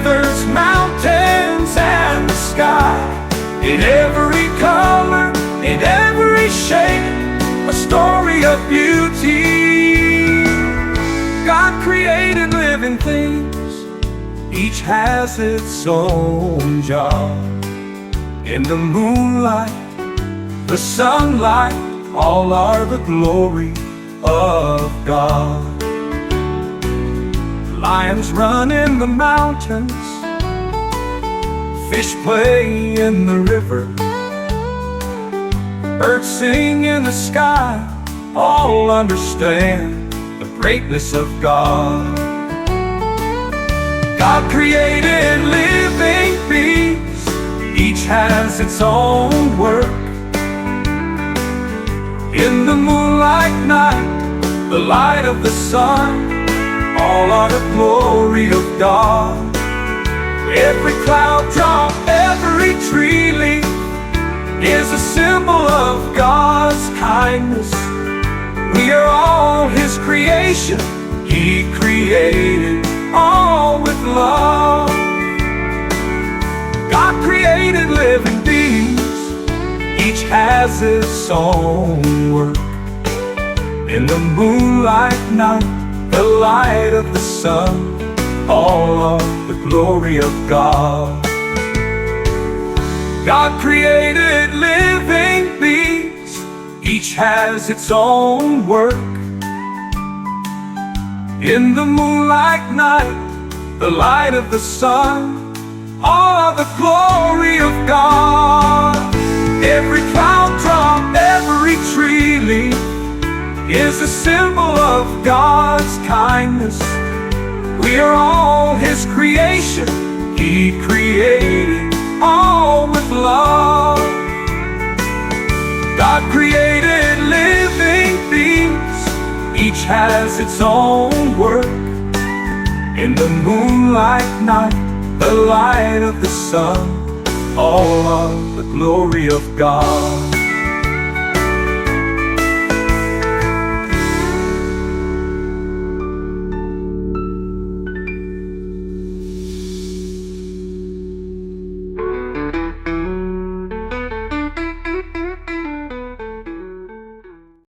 rivers, mountains, and the sky. In every color, in every shape, a story of beauty. God created living things, each has its own job. In the moonlight, the sunlight, all are the glory of God. Lions run in the mountains, fish play in the river, birds sing in the sky, all understand the greatness of God. God created living beings, each has its own work. In the moonlight night, the light of the sun, all are the glory of God. Every cloud drop, every tree leaf is a symbol of God's kindness. We are all His creation, He created all with love. God created living beings, each has its own work. In the moonlight night, the light of the sun, all are the glory of God. God created living beings, each has its own work. In the moonlight night, the light of the sun, all are the glory of God. Every cloud drop, every tree leaf is a symbol of God's kindness. We are all His creation, He created all with love. God created living beings, each has its own work. In the moonlight night, the light of the sun, all are the glory of God.